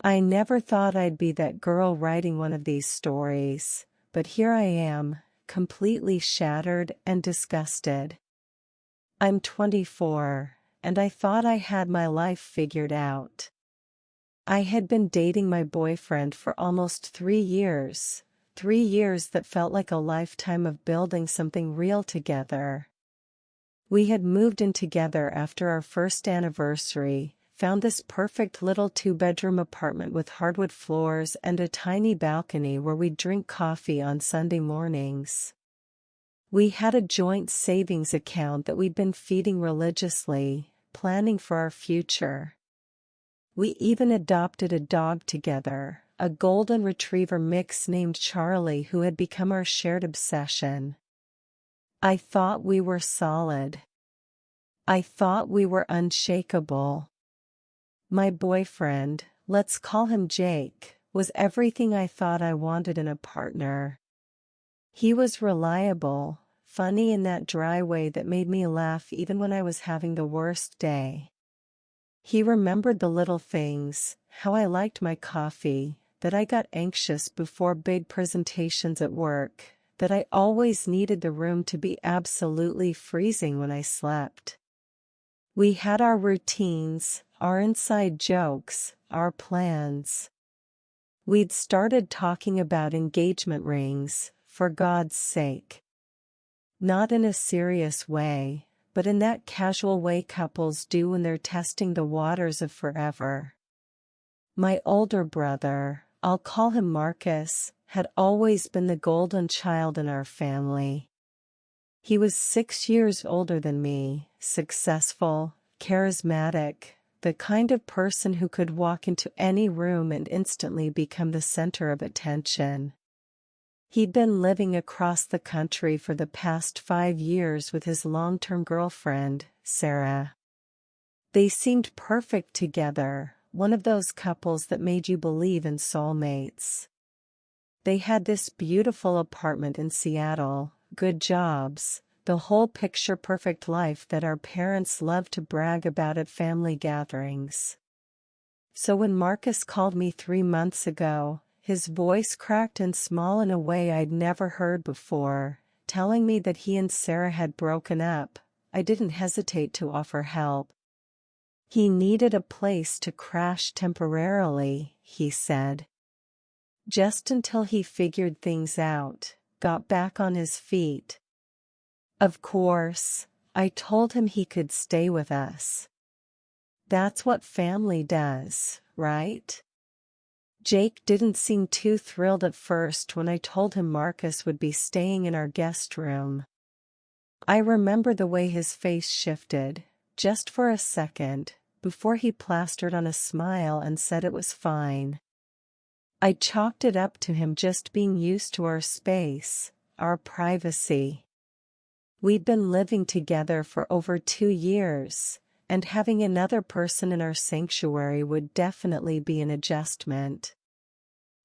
I never thought I'd be that girl writing one of these stories, but here I am, completely shattered and disgusted. I'm 24, and I thought I had my life figured out. I had been dating my boyfriend for almost 3 years, 3 years that felt like a lifetime of building something real together. We had moved in together after our first anniversary, found this perfect little 2-bedroom apartment with hardwood floors and a tiny balcony where we'd drink coffee on Sunday mornings. We had a joint savings account that we'd been feeding religiously, planning for our future. We even adopted a dog together, a golden retriever mix named Charlie who had become our shared obsession. I thought we were solid. I thought we were unshakable. My boyfriend, let's call him Jake, was everything I thought I wanted in a partner. He was reliable, funny in that dry way that made me laugh even when I was having the worst day. He remembered the little things, how I liked my coffee, that I got anxious before big presentations at work, that I always needed the room to be absolutely freezing when I slept. We had our routines, our inside jokes, our plans. We'd started talking about engagement rings, for God's sake. Not in a serious way, but in that casual way couples do when they're testing the waters of forever. My older brother, I'll call him Marcus, had always been the golden child in our family. He was 6 years older than me, successful, charismatic, the kind of person who could walk into any room and instantly become the center of attention. He'd been living across the country for the past 5 years with his long-term girlfriend, Sarah. They seemed perfect together, one of those couples that made you believe in soulmates. They had this beautiful apartment in Seattle, good jobs, the whole picture-perfect life that our parents loved to brag about at family gatherings. So when Marcus called me 3 months ago, his voice cracked and small in a way I'd never heard before, telling me that he and Sarah had broken up, I didn't hesitate to offer help. He needed a place to crash temporarily, he said. Just until he figured things out, got back on his feet. Of course, I told him he could stay with us. That's what family does, right? Jake didn't seem too thrilled at first when I told him Marcus would be staying in our guest room. I remember the way his face shifted, just for a second, before he plastered on a smile and said it was fine. I chalked it up to him just being used to our space, our privacy. We'd been living together for over 2 years, and having another person in our sanctuary would definitely be an adjustment.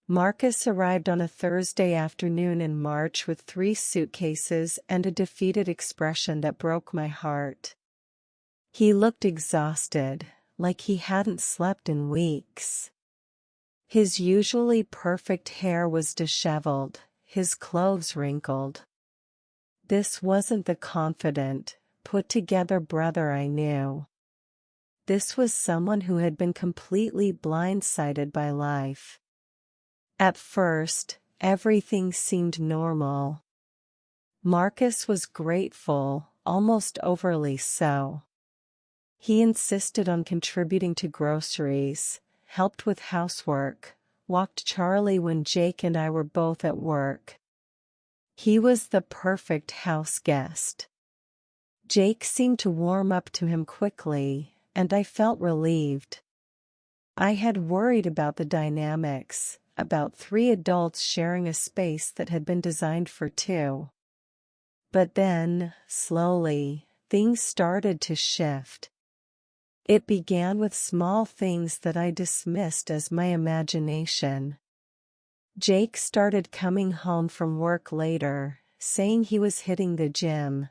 Marcus arrived on a Thursday afternoon in March with 3 suitcases and a defeated expression that broke my heart. He looked exhausted, like he hadn't slept in weeks. His usually perfect hair was disheveled, his clothes wrinkled. This wasn't the confident, put-together brother I knew. This was someone who had been completely blindsided by life. At first, everything seemed normal. Marcus was grateful, almost overly so. He insisted on contributing to groceries, helped with housework, walked Charlie when Jake and I were both at work. He was the perfect house guest. Jake seemed to warm up to him quickly, and I felt relieved. I had worried about the dynamics, about 3 adults sharing a space that had been designed for 2. But then, slowly, things started to shift. It began with small things that I dismissed as my imagination. Jake started coming home from work later, saying he was hitting the gym.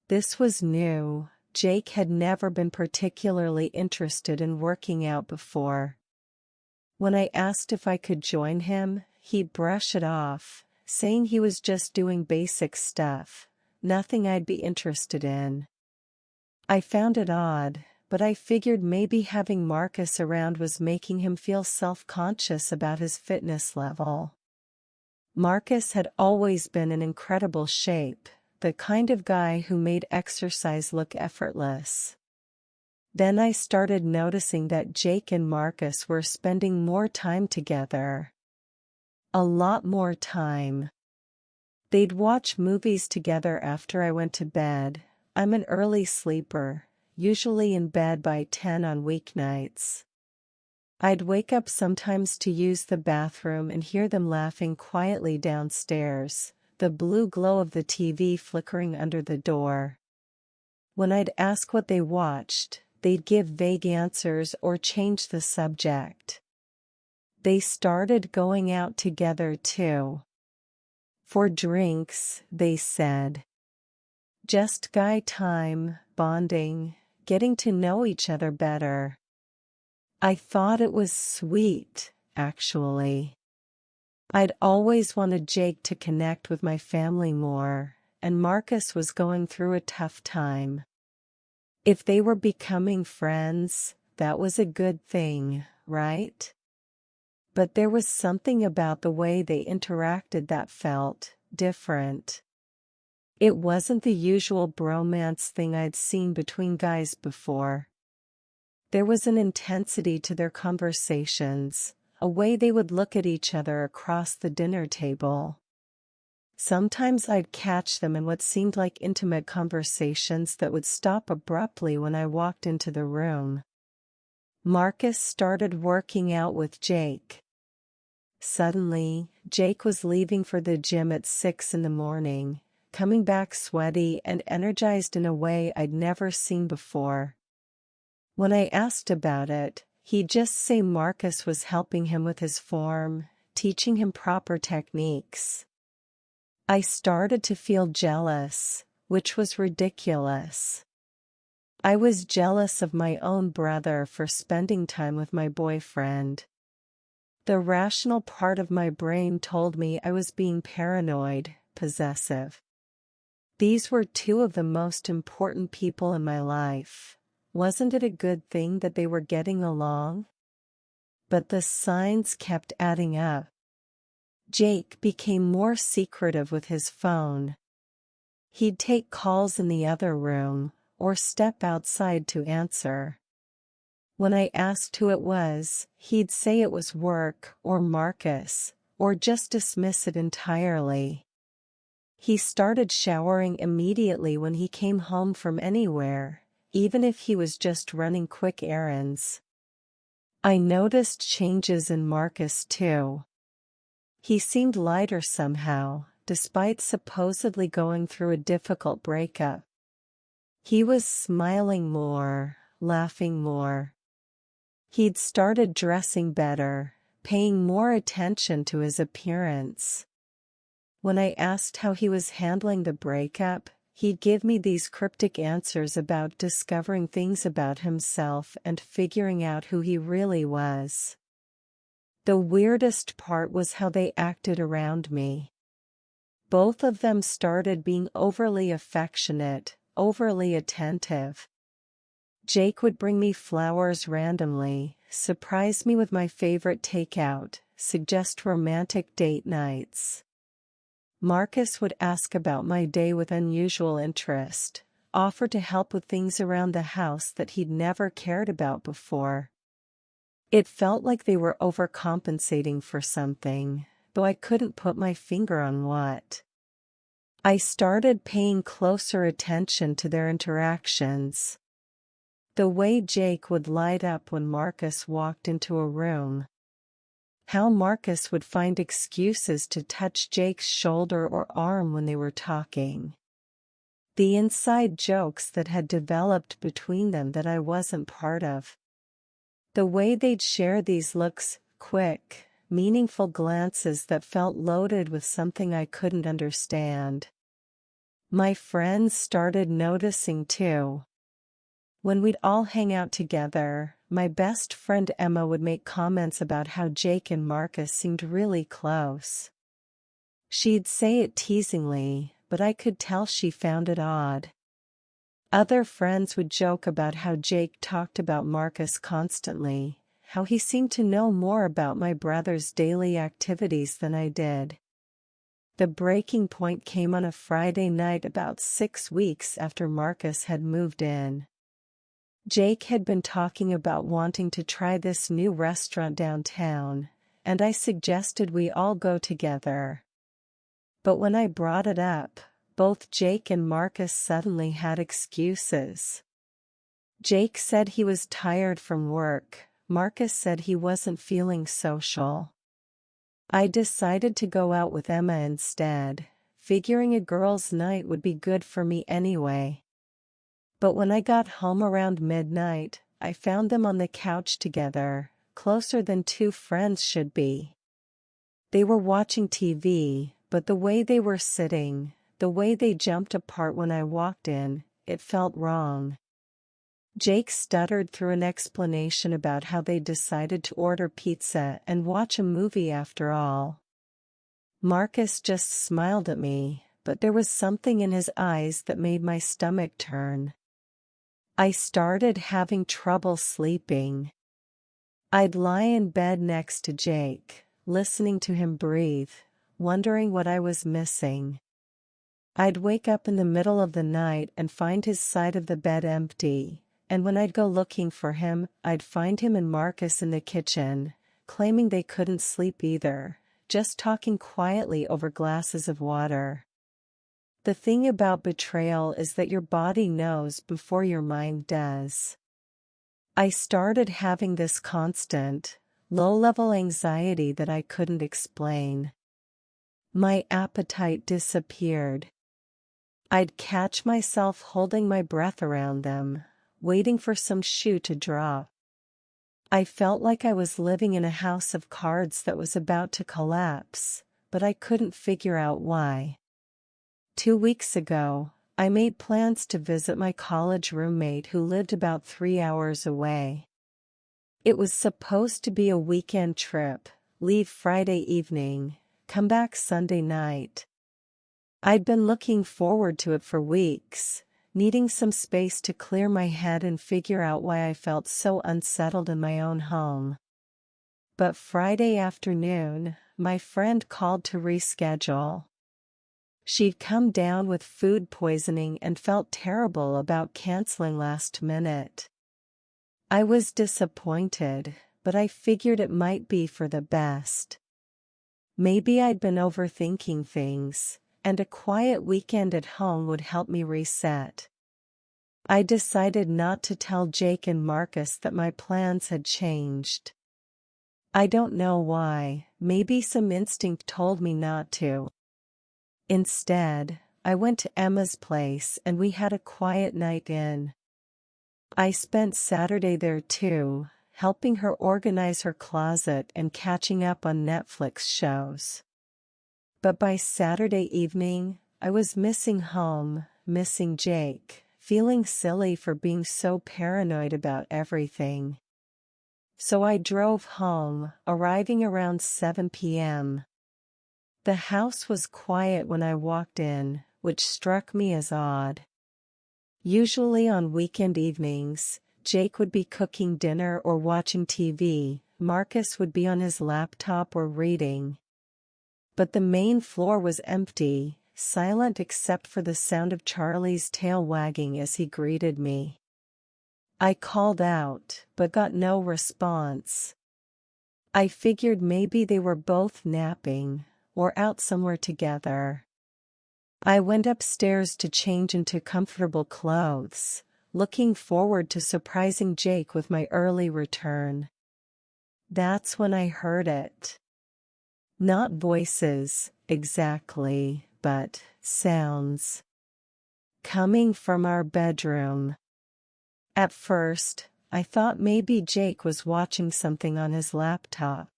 This was new. Jake had never been particularly interested in working out before. When I asked if I could join him, he'd brush it off, saying he was just doing basic stuff, nothing I'd be interested in. I found it odd, but I figured maybe having Marcus around was making him feel self-conscious about his fitness level. Marcus had always been in incredible shape, the kind of guy who made exercise look effortless. Then I started noticing that Jake and Marcus were spending more time together. A lot more time. They'd watch movies together after I went to bed. I'm an early sleeper, usually in bed by 10 on weeknights. I'd wake up sometimes to use the bathroom and hear them laughing quietly downstairs, the blue glow of the TV flickering under the door. When I'd ask what they watched, they'd give vague answers or change the subject. They started going out together too. For drinks, they said. Just guy time, bonding, getting to know each other better. I thought it was sweet, actually. I'd always wanted Jake to connect with my family more, and Marcus was going through a tough time. If they were becoming friends, that was a good thing, right? But there was something about the way they interacted that felt different. It wasn't the usual bromance thing I'd seen between guys before. There was an intensity to their conversations, a way they would look at each other across the dinner table. Sometimes I'd catch them in what seemed like intimate conversations that would stop abruptly when I walked into the room. Marcus started working out with Jake. Suddenly, Jake was leaving for the gym at 6 in the morning, coming back sweaty and energized in a way I'd never seen before. When I asked about it, he'd just say Marcus was helping him with his form, teaching him proper techniques. I started to feel jealous, which was ridiculous. I was jealous of my own brother for spending time with my boyfriend. The rational part of my brain told me I was being paranoid, possessive. These were two of the most important people in my life. Wasn't it a good thing that they were getting along? But the signs kept adding up. Jake became more secretive with his phone. He'd take calls in the other room, or step outside to answer. When I asked who it was, he'd say it was work or Marcus, or just dismiss it entirely. He started showering immediately when he came home from anywhere, even if he was just running quick errands. I noticed changes in Marcus too. He seemed lighter somehow, despite supposedly going through a difficult breakup. He was smiling more, laughing more. He'd started dressing better, paying more attention to his appearance. When I asked how he was handling the breakup, he'd give me these cryptic answers about discovering things about himself and figuring out who he really was. The weirdest part was how they acted around me. Both of them started being overly affectionate, overly attentive. Jake would bring me flowers randomly, surprise me with my favorite takeout, suggest romantic date nights. Marcus would ask about my day with unusual interest, offer to help with things around the house that he'd never cared about before. It felt like they were overcompensating for something, though I couldn't put my finger on what. I started paying closer attention to their interactions. The way Jake would light up when Marcus walked into a room. How Marcus would find excuses to touch Jake's shoulder or arm when they were talking. The inside jokes that had developed between them that I wasn't part of. The way they'd share these looks, quick, meaningful glances that felt loaded with something I couldn't understand. My friends started noticing too. When we'd all hang out together, my best friend Emma would make comments about how Jake and Marcus seemed really close. She'd say it teasingly, but I could tell she found it odd. Other friends would joke about how Jake talked about Marcus constantly, how he seemed to know more about my brother's daily activities than I did. The breaking point came on a Friday night about 6 weeks after Marcus had moved in. Jake had been talking about wanting to try this new restaurant downtown, and I suggested we all go together. But when I brought it up, both Jake and Marcus suddenly had excuses. Jake said he was tired from work. Marcus said he wasn't feeling social. I decided to go out with Emma instead, figuring a girls' night would be good for me anyway. But when I got home around midnight, I found them on the couch together, closer than two friends should be. They were watching TV, but the way they were sitting, the way they jumped apart when I walked in, it felt wrong. Jake stuttered through an explanation about how they decided to order pizza and watch a movie after all. Marcus just smiled at me, but there was something in his eyes that made my stomach turn. I started having trouble sleeping. I'd lie in bed next to Jake, listening to him breathe, wondering what I was missing. I'd wake up in the middle of the night and find his side of the bed empty. And when I'd go looking for him, I'd find him and Marcus in the kitchen, claiming they couldn't sleep either, just talking quietly over glasses of water. The thing about betrayal is that your body knows before your mind does. I started having this constant, low-level anxiety that I couldn't explain. My appetite disappeared. I'd catch myself holding my breath around them, waiting for some shoe to drop. I felt like I was living in a house of cards that was about to collapse, but I couldn't figure out why. 2 weeks ago, I made plans to visit my college roommate who lived about 3 hours away. It was supposed to be a weekend trip, leave Friday evening, come back Sunday night. I'd been looking forward to it for weeks, needing some space to clear my head and figure out why I felt so unsettled in my own home. But Friday afternoon, my friend called to reschedule. She'd come down with food poisoning and felt terrible about canceling last minute. I was disappointed, but I figured it might be for the best. Maybe I'd been overthinking things, and a quiet weekend at home would help me reset. I decided not to tell Jake and Marcus that my plans had changed. I don't know why, maybe some instinct told me not to. Instead, I went to Emma's place and we had a quiet night in. I spent Saturday there too, helping her organize her closet and catching up on Netflix shows. But by Saturday evening, I was missing home, missing Jake, feeling silly for being so paranoid about everything. So I drove home, arriving around 7 p.m. The house was quiet when I walked in, which struck me as odd. Usually on weekend evenings, Jake would be cooking dinner or watching TV, Marcus would be on his laptop or reading. But the main floor was empty, silent except for the sound of Charlie's tail wagging as he greeted me. I called out, but got no response. I figured maybe they were both napping, or out somewhere together. I went upstairs to change into comfortable clothes, looking forward to surprising Jake with my early return. That's when I heard it. Not voices, exactly, but sounds. Coming from our bedroom. At first, I thought maybe Jake was watching something on his laptop.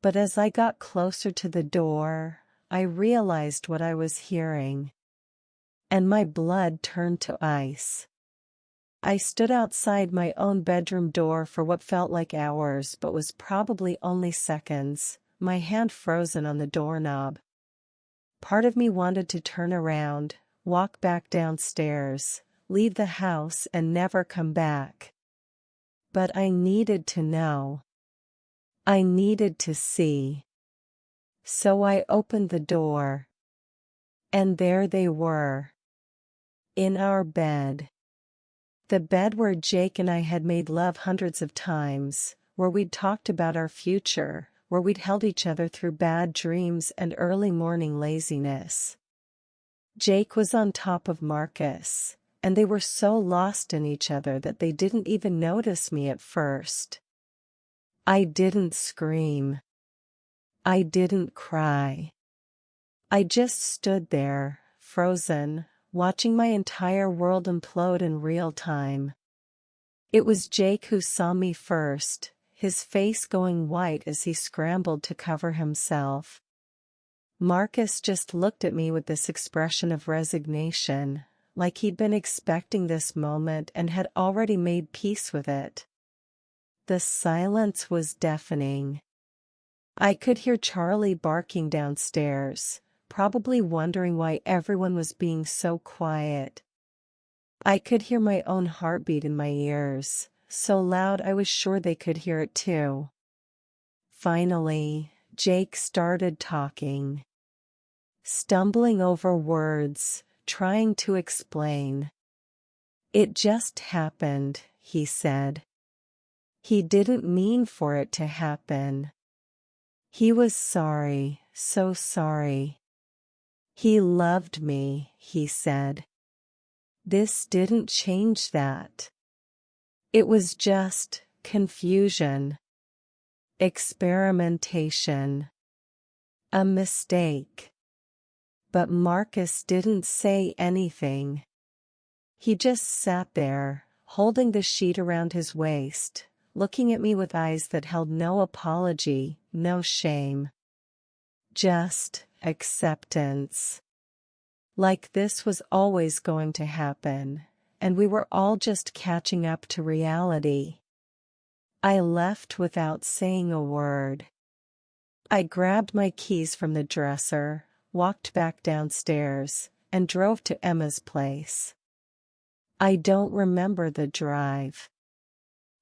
But as I got closer to the door, I realized what I was hearing. And my blood turned to ice. I stood outside my own bedroom door for what felt like hours but was probably only seconds, my hand frozen on the doorknob. Part of me wanted to turn around, walk back downstairs, leave the house and never come back. But I needed to know. I needed to see. So I opened the door. And there they were. In our bed. The bed where Jake and I had made love hundreds of times, where we'd talked about our future, where we'd held each other through bad dreams and early morning laziness. Jake was on top of Marcus, and they were so lost in each other that they didn't even notice me at first. I didn't scream. I didn't cry. I just stood there, frozen, watching my entire world implode in real time. It was Jake who saw me first, his face going white as he scrambled to cover himself. Marcus just looked at me with this expression of resignation, like he'd been expecting this moment and had already made peace with it. The silence was deafening. I could hear Charlie barking downstairs, probably wondering why everyone was being so quiet. I could hear my own heartbeat in my ears, so loud I was sure they could hear it too. Finally, Jake started talking. Stumbling over words, trying to explain. It just happened, he said. He didn't mean for it to happen. He was sorry, so sorry. He loved me, he said. This didn't change that. It was just confusion. Experimentation. A mistake. But Marcus didn't say anything. He just sat there, holding the sheet around his waist, looking at me with eyes that held no apology, no shame. Just acceptance. Like this was always going to happen, and we were all just catching up to reality. I left without saying a word. I grabbed my keys from the dresser, walked back downstairs, and drove to Emma's place. I don't remember the drive.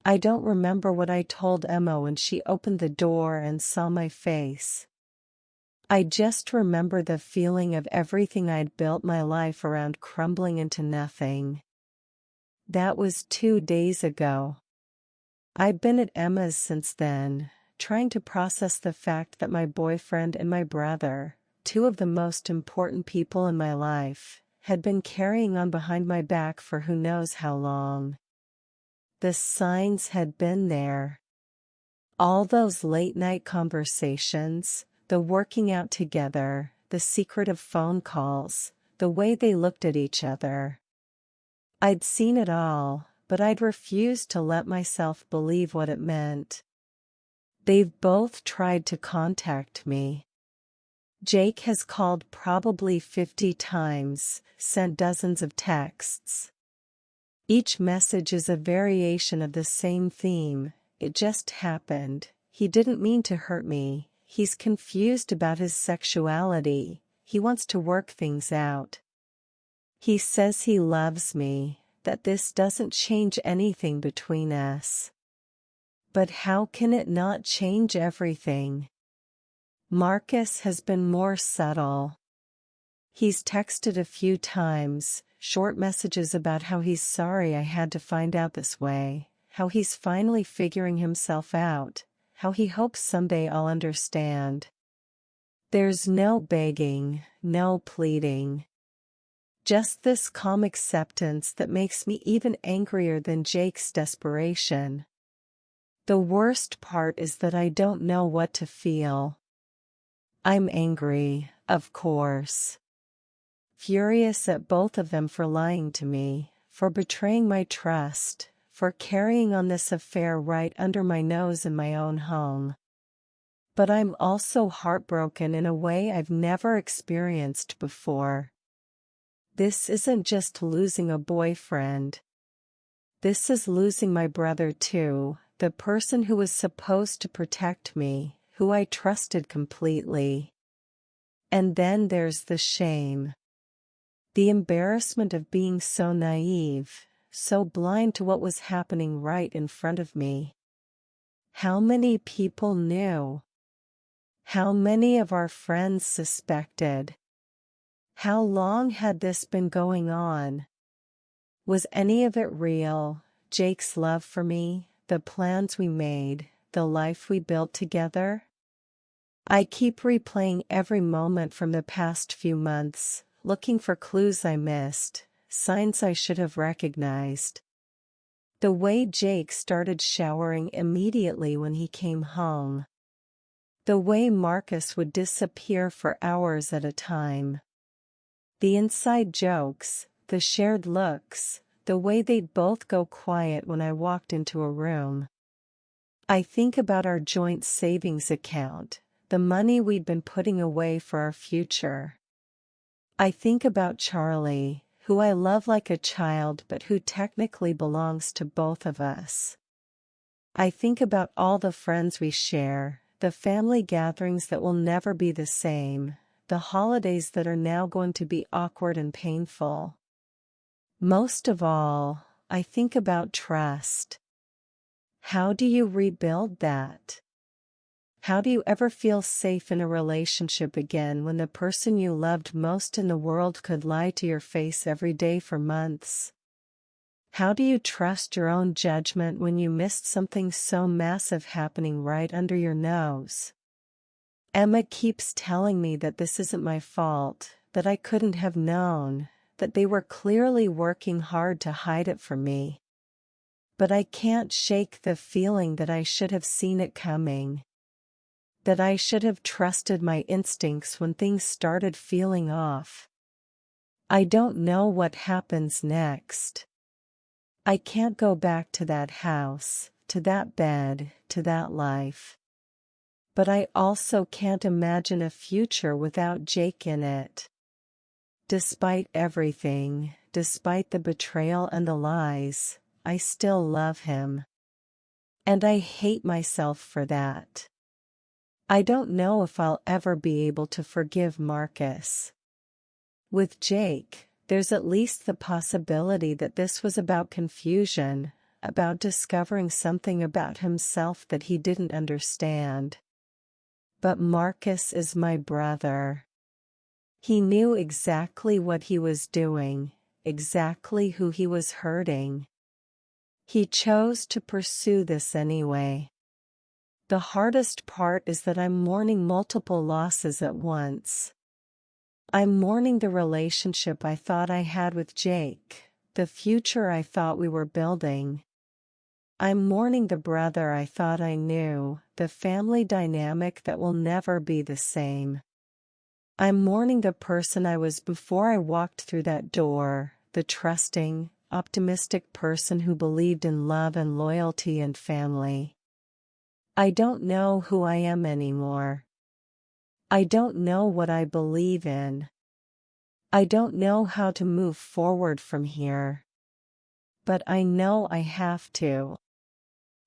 I don't remember what I told Emma when she opened the door and saw my face. I just remember the feeling of everything I'd built my life around crumbling into nothing. That was 2 days ago. I've been at Emma's since then, trying to process the fact that my boyfriend and my brother, two of the most important people in my life, had been carrying on behind my back for who knows how long. The signs had been there. All those late-night conversations, the working out together, the secretive phone calls, the way they looked at each other. I'd seen it all, but I'd refused to let myself believe what it meant. They've both tried to contact me. Jake has called probably 50 times, sent dozens of texts. Each message is a variation of the same theme. It just happened. He didn't mean to hurt me. He's confused about his sexuality. He wants to work things out. He says he loves me, that this doesn't change anything between us. But how can it not change everything? Marcus has been more subtle. He's texted a few times, short messages about how he's sorry I had to find out this way, how he's finally figuring himself out, how he hopes someday I'll understand. There's no begging, no pleading. Just this calm acceptance that makes me even angrier than Jake's desperation. The worst part is that I don't know what to feel. I'm angry, of course. Furious at both of them for lying to me, for betraying my trust, for carrying on this affair right under my nose in my own home. But I'm also heartbroken in a way I've never experienced before. This isn't just losing a boyfriend. This is losing my brother too, the person who was supposed to protect me, who I trusted completely. And then there's the shame. The embarrassment of being so naive, so blind to what was happening right in front of me. How many people knew? How many of our friends suspected? How long had this been going on? Was any of it real? Jake's love for me, the plans we made, the life we built together? I keep replaying every moment from the past few months, looking for clues I missed, signs I should have recognized. The way Jake started showering immediately when he came home. The way Marcus would disappear for hours at a time. The inside jokes, the shared looks, the way they'd both go quiet when I walked into a room. I think about our joint savings account, the money we'd been putting away for our future. I think about Charlie, who I love like a child but who technically belongs to both of us. I think about all the friends we share, the family gatherings that will never be the same, the holidays that are now going to be awkward and painful. Most of all, I think about trust. How do you rebuild that? How do you ever feel safe in a relationship again when the person you loved most in the world could lie to your face every day for months? How do you trust your own judgment when you missed something so massive happening right under your nose? Emma keeps telling me that this isn't my fault, that I couldn't have known, that they were clearly working hard to hide it from me. But I can't shake the feeling that I should have seen it coming. That I should have trusted my instincts when things started feeling off. I don't know what happens next. I can't go back to that house, to that bed, to that life. But I also can't imagine a future without Jake in it. Despite everything, despite the betrayal and the lies, I still love him. And I hate myself for that. I don't know if I'll ever be able to forgive Marcus. With Jake, there's at least the possibility that this was about confusion, about discovering something about himself that he didn't understand. But Marcus is my brother. He knew exactly what he was doing, exactly who he was hurting. He chose to pursue this anyway. The hardest part is that I'm mourning multiple losses at once. I'm mourning the relationship I thought I had with Jake, the future I thought we were building. I'm mourning the brother I thought I knew, the family dynamic that will never be the same. I'm mourning the person I was before I walked through that door, the trusting, optimistic person who believed in love and loyalty and family. I don't know who I am anymore. I don't know what I believe in. I don't know how to move forward from here. But I know I have to.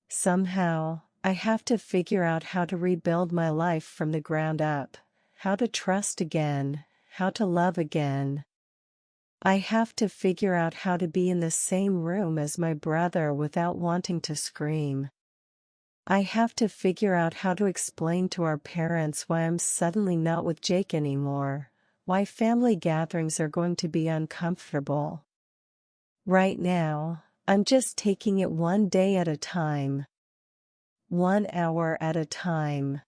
Somehow, I have to figure out how to rebuild my life from the ground up, how to trust again, how to love again. I have to figure out how to be in the same room as my brother without wanting to scream. I have to figure out how to explain to our parents why I'm suddenly not with Jake anymore, why family gatherings are going to be uncomfortable. Right now, I'm just taking it one day at a time. 1 hour at a time.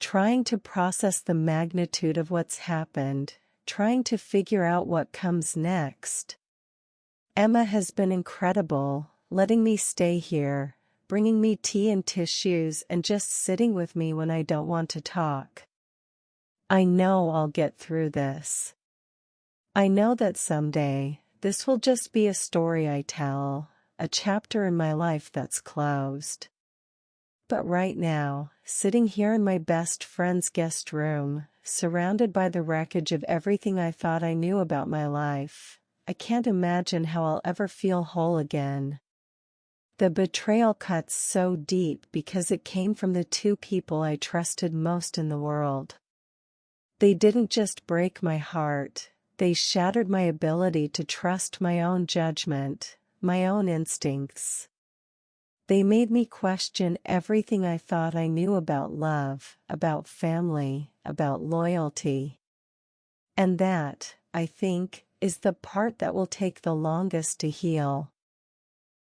Trying to process the magnitude of what's happened, trying to figure out what comes next. Emma has been incredible, letting me stay here, bringing me tea and tissues and just sitting with me when I don't want to talk. I know I'll get through this. I know that someday, this will just be a story I tell, a chapter in my life that's closed. But right now, sitting here in my best friend's guest room, surrounded by the wreckage of everything I thought I knew about my life, I can't imagine how I'll ever feel whole again. The betrayal cuts so deep because it came from the two people I trusted most in the world. They didn't just break my heart, they shattered my ability to trust my own judgment, my own instincts. They made me question everything I thought I knew about love, about family, about loyalty. And that, I think, is the part that will take the longest to heal.